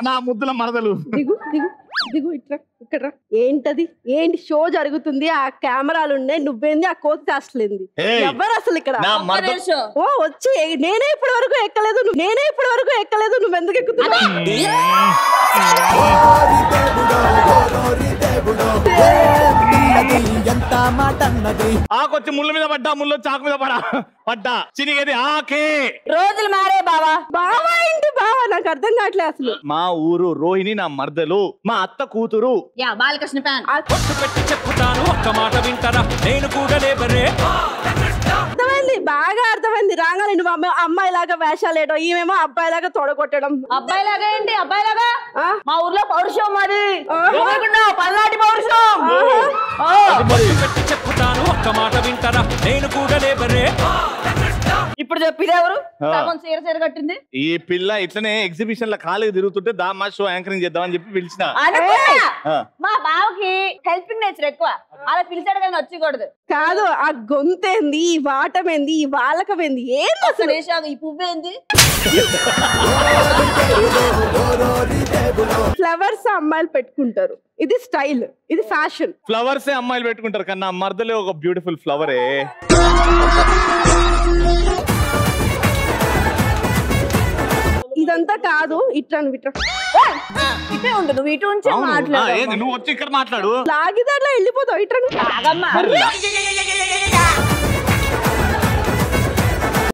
నా ముద్దుల మరదలు. దిగు దిగు దిగు ఇట్రా ఇక్కడ. ఏంటది? ఏంటి షో జరుగుతుంది? ఆ కెమెరాలు ఉన్నాయి, నువ్వేంది ఆ కోతి చేస్తలేంది? ఎవరు అసలు ఇక్కడ? ఓ వచ్చి నేనే ఇప్పటి వరకు ఎక్కలేదు, నువ్వు ఎందుకు ఎక్కుతున్నావు? ఆకొచ్చి ముళ్ళ మీద పడ్డా, ముళ్ళు చాకు మీద పడ్డా చినిగేది ఆకే. రోజులు మారే బావా. బావా ఏంటి బావా? నాకు అర్థం కావట్లేదు అసలు. మా ఊరు రోహిణి నా మర్దలు, మా అత్త కూతురు. బాలకృష్ణ ఫ్యాన్. చెప్పుతాను ఒక్క మాట వింటారా, నేను కూడా లేబరే. అర్థమైంది, బాగా అర్థమైంది. రాగానే నువ్వు అమ్మాయి లాగా వేషాలు వేయడం, ఈమెమో అబ్బాయి లాగా తొడగొట్టడం. అబ్బాయి లాగా ఏంటి? అబ్బాయి లాగా మా ఊర్లో పౌరుషం మరి, పల్నాటి పౌరుషం. చెప్పుతాను ఒక్క మాట వింటారా, నేను కూడా లేబరే. ఇప్పుడు చెప్పిదే ఎవరు? చీర కట్టింది ఈ పిల్ల. ఇట్లనే ఎగ్జిబిషన్ లో ఖాళీగా తిరుగుతుంటే మా షో యాంకరింగ్ చేద్దామని చెప్పి పిలిచిన. మా బావకి హెల్పింగ్ నేచర్ ఎక్కువ, అలా పిలిచాడు కానీ వచ్చకూడదు. కాదు, ఆ గొంతేంది, ఈ వాటమేంది, ఈ వాలకమేంది, ఏంది అసలు? ఈ పువ్వేంది? ఫ్లవర్స్ అమ్మాయిలు పెట్టుకుంటారు, ఇది స్టైల్, ఇది ఫ్యాషన్. ఫ్లవర్స్ అమ్మాయిలు పెట్టుకుంటారు కన్నా మర్దలే ఒక బ్యూటిఫుల్ ఫ్లవరే. ఇదంతా కాదు, ఇట్లా ఇటే ఉండు, నువ్వు ఇటు ఉంచి మాట్లాడు. నువ్వు వచ్చి ఇక్కడ మాట్లాడు. లాగితే అట్లా వెళ్ళిపోతావు. ఇట్లా